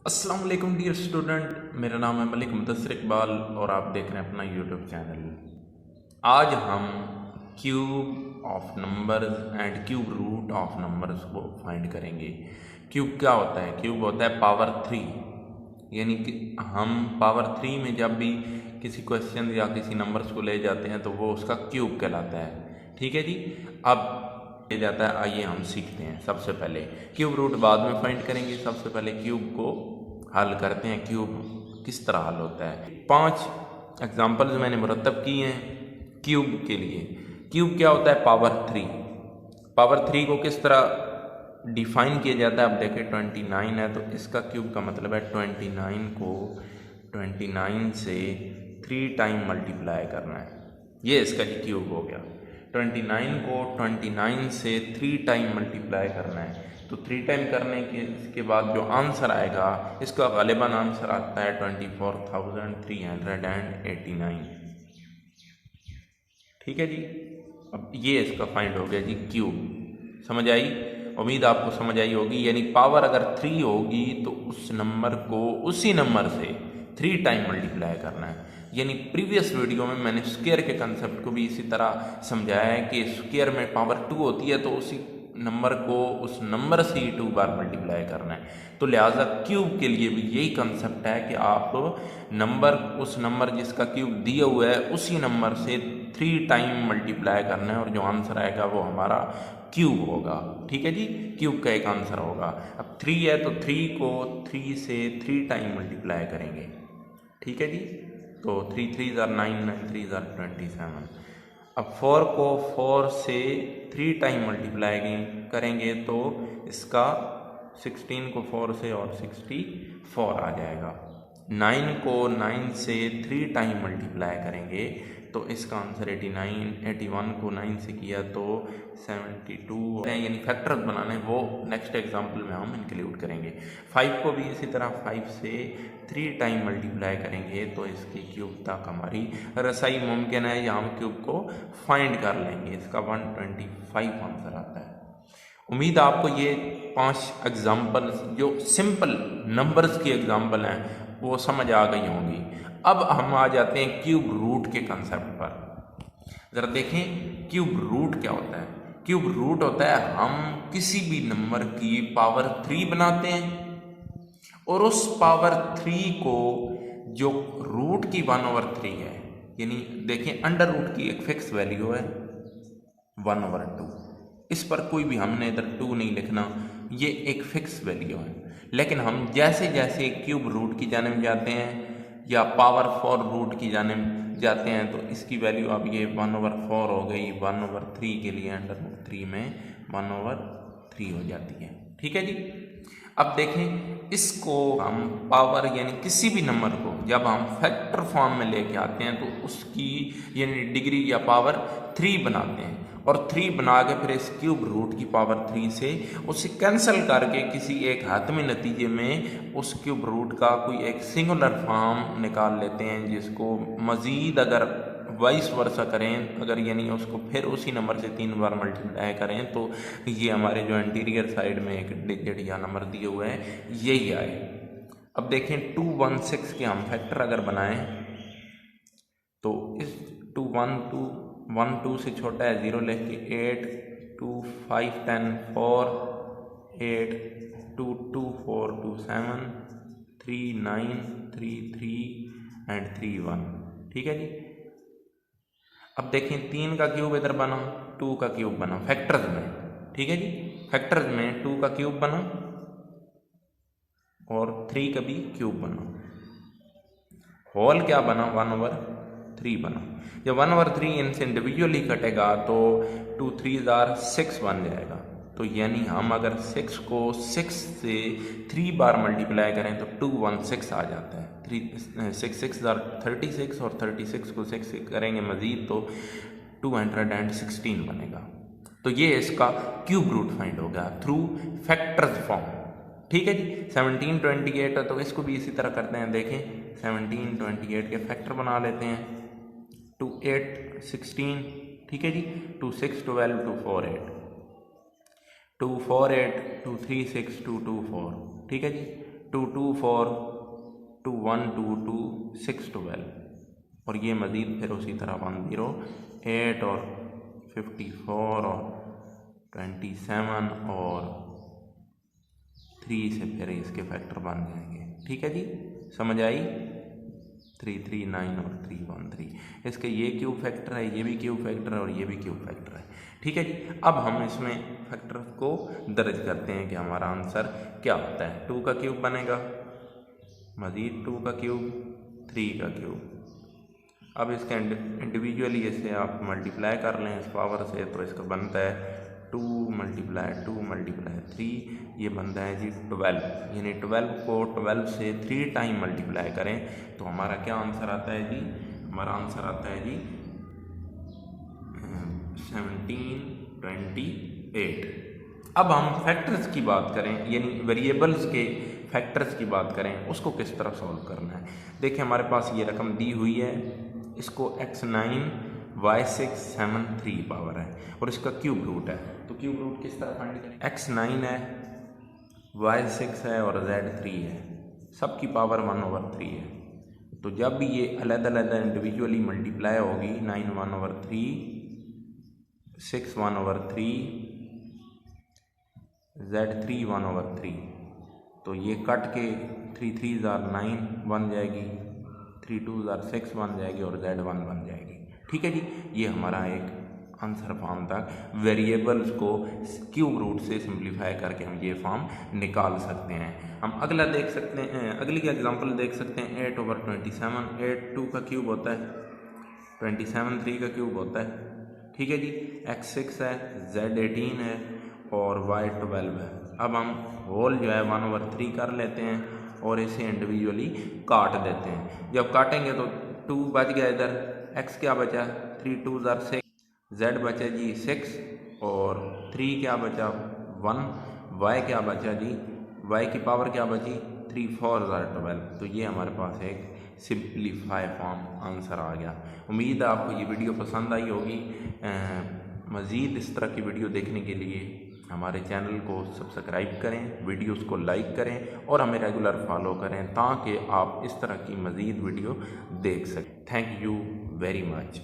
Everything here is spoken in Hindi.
अस्सलाम वालेकुम डियर स्टूडेंट, मेरा नाम है मलिक मुदस्सिर इकबाल और आप देख रहे हैं अपना यूट्यूब चैनल। आज हम cube of numbers and cube root of numbers को फाइंड करेंगे। क्यूब क्या होता है? क्यूब होता है पावर 3, यानी कि हम पावर 3 में जब भी किसी क्वेश्चन या किसी नंबर्स को ले जाते हैं तो वो उसका क्यूब कहलाता है। ठीक है जी। अब ले जाता है, आइए हम सीखते हैं। सबसे पहले क्यूब रूट बाद में फाइंड करेंगे, सबसे पहले क्यूब को हल करते हैं। क्यूब किस तरह हल होता है? 5 एग्जाम्पल्स मैंने मुरतब किए हैं क्यूब के लिए। क्यूब क्या होता है? पावर 3। पावर 3 को किस तरह डिफाइन किया जाता है? अब देखें 29 है तो इसका क्यूब का मतलब है 29 को 29 से 3 टाइम मल्टीप्लाई करना है। ये इसका जी क्यूब हो गया। 29 को 29 से 3 टाइम मल्टीप्लाई करना है तो 3 टाइम करने के इसके बाद जो आंसर आएगा, इसका गालिबन आंसर आता है 24,389। ठीक है जी। अब ये इसका फाइंड हो गया जी क्यूब। समझ आई? उम्मीद आपको समझ आई होगी। यानी पावर अगर 3 होगी तो उस नंबर को उसी नंबर से 3 टाइम मल्टीप्लाई करना है। यानी प्रीवियस वीडियो में मैंने स्क्वायर के कंसेप्ट को भी इसी तरह समझाया है कि स्क्वायर में पावर 2 होती है तो उसी नंबर को उस नंबर से ही 2 बार मल्टीप्लाई करना है। तो लिहाजा क्यूब के लिए भी यही कंसेप्ट है कि आप नंबर उस नंबर जिसका क्यूब दिया हुआ है उसी नंबर से 3 टाइम मल्टीप्लाई करना है और जो आंसर आएगा वो हमारा क्यूब होगा। ठीक है जी। क्यूब का एक आंसर होगा। अब 3 है तो 3 को 3 से 3 टाइम मल्टीप्लाई करेंगे। ठीक है जी। तो 3 3 ज़ार 9, 9 3 ज़ार 27। अब 4 को 4 से 3 टाइम मल्टीप्लाई करेंगे तो इसका 16 को 4 से और 64 आ जाएगा। 9 को 9 से 3 टाइम मल्टीप्लाई करेंगे तो इसका आंसर 89। 81 को 9 से किया तो 72 है, यानी फैक्टर्स बनाने वो नेक्स्ट एग्जांपल में हम इंक्लूड करेंगे। 5 को भी इसी तरह 5 से 3 टाइम मल्टीप्लाई करेंगे तो इसकी क्यूब तक हमारी रसाई मुमकिन है या हम क्यूब को फाइंड कर लेंगे। इसका 125 आंसर आता है। उम्मीद आपको ये 5 एग्जाम्पल जो सिंपल नंबर्स की एग्जाम्पल हैं वो समझ आ गई होंगी। अब हम आ जाते हैं क्यूब रूट के कंसेप्ट पर। ज़रा देखें क्यूब रूट क्या होता है। क्यूब रूट होता है हम किसी भी नंबर की पावर 3 बनाते हैं और उस पावर 3 को जो रूट की 1/3 है, यानी देखें अंडर रूट की एक फिक्स वैल्यू है 1/2। इस पर कोई भी हमने इधर 2 नहीं लिखना, ये एक फिक्स वैल्यू है। लेकिन हम जैसे जैसे क्यूब रूट की जाने में जाते हैं या पावर 4 रूट की जाने में जाते हैं तो इसकी वैल्यू अब ये 1/4 हो गई। 1/3 के लिए अंडर रूट 3 में 1/3 हो जाती है। ठीक है जी। अब देखें इसको हम पावर यानी किसी भी नंबर को जब हम फैक्टर फॉर्म में लेके आते हैं तो उसकी यानी डिग्री या पावर 3 बनाते हैं और 3 बना के फिर इस क्यूब रूट की पावर 3 से उसे कैंसिल करके किसी एक हातमी नतीजे में उस क्यूब रूट का कोई एक सिंगुलर फॉर्म निकाल लेते हैं, जिसको मज़ीद अगर वाइस वर्सा करें, अगर यानी उसको फिर उसी नंबर से 3 बार मल्टीप्लाई करें तो ये हमारे जो इंटीरियर साइड में एक डिजिट या नंबर दिए हुए हैं यही आए। अब देखें 216 के हम फैक्टर अगर बनाएं तो इस 1 2 से छोटा है 0 लेख के 8 2 5 10 4 8 2 2 4 2 7 3 9 3 3 एंड 3 1। ठीक है जी। अब देखें 3 का क्यूब इधर बना, 2 का क्यूब बना फैक्टर्स में। ठीक है जी। फैक्टर्स में 2 का क्यूब बना और 3 का भी क्यूब बना। होल क्या बना? 1/3 बना। जब 1/3 इनसे इंडिविजुअली कटेगा तो 2 3 ज़ार 6 बन जाएगा। तो यानी हम अगर 6 को 6 से 3 बार मल्टीप्लाई करें तो 216 आ जाता है। 6 6 ज़ार 36 और 36 को 6 से करेंगे मज़ीद तो 216 बनेगा। तो ये इसका क्यूब रूट फाइंड हो गया थ्रू फैक्टर्स फॉर्म। ठीक है जी। 17 28 है तो इसको भी इसी तरह करते हैं। देखें 17 28 के फैक्टर बना लेते हैं। 2 8 16। ठीक है जी। 2 6 12 2 4 8 2 4 8 2 3 6 2 2 4। ठीक है जी। 2 2 4 2 1 2 2 6 12 और ये मज़ीद फिर उसी तरह 1 0 8 और 54 और 27 और 3 से फिर इसके फैक्टर बन जाएंगे। ठीक है जी, समझ आई। 3 3 9 और 3 1 3 इसके ये क्यूब फैक्टर है, ये भी क्यूब फैक्टर है और ये भी क्यूब फैक्टर है। ठीक है जी, अब हम इसमें फैक्टर को दर्ज करते हैं कि हमारा आंसर क्या होता है। 2 का क्यूब बनेगा, मज़ीद 2 का क्यूब, 3 का क्यूब। अब इसका इंडिविजुअली इसे आप मल्टीप्लाई कर लें इस पावर से, तो इसका बनता है 2 × 3, ये बनता है जी 12। यानी 12 को 12 से 3 टाइम मल्टीप्लाई करें तो हमारा क्या आंसर आता है जी, हमारा आंसर आता है जी 1728। अब हम फैक्टर्स की बात करें, यानी वेरिएबल्स के फैक्टर्स की बात करें, उसको किस तरह सॉल्व करना है। देखिए हमारे पास ये रकम दी हुई है, इसको x9 y6 7 3 पावर है और इसका क्यूब रूट है। तो क्यूब रूट किस तरह फाइंड करें। x9 है, y6 है और z3 है, सबकी पावर 1/3 है। तो जब भी ये अलग-अलग इंडिविजुअली मल्टीप्लाई होगी, 9 1/3, 6 1/3, z3 1/3, तो ये कट के 3 3 are 9 बन जाएगी, 3 2 are 6 बन जाएगी और z1 बन जाएगी। ठीक है जी, ये हमारा एक आंसर फॉर्म था। वेरिएबल्स को क्यूब रूट से सिंप्लीफाई करके हम ये फॉर्म निकाल सकते हैं। हम अगला देख सकते हैं, अगली का एग्जांपल देख सकते हैं 8/27। 8 2 का क्यूब होता है, 27 3 का क्यूब होता है। ठीक है जी, x6 है, z18 है और y12 है। अब हम होल जो है 1/3 कर लेते हैं और इसे इंडिविजुअली काट देते हैं। जब काटेंगे तो 2 बच गया, इधर x क्या बचा, 3 2 are 6, z बचा जी 6 और 3 क्या बचा 1, y क्या बचा जी, y की पावर क्या बची 3 4 are 12। तो ये हमारे पास एक सिंप्लीफाई फॉर्म आंसर आ गया। उम्मीद है आपको ये वीडियो पसंद आई होगी। मज़ीद इस तरह की वीडियो देखने के लिए हमारे चैनल को सब्सक्राइब करें, वीडियोस को लाइक करें और हमें रेगुलर फॉलो करें ताकि आप इस तरह की मज़ीद वीडियो देख सकें। Thank you very much.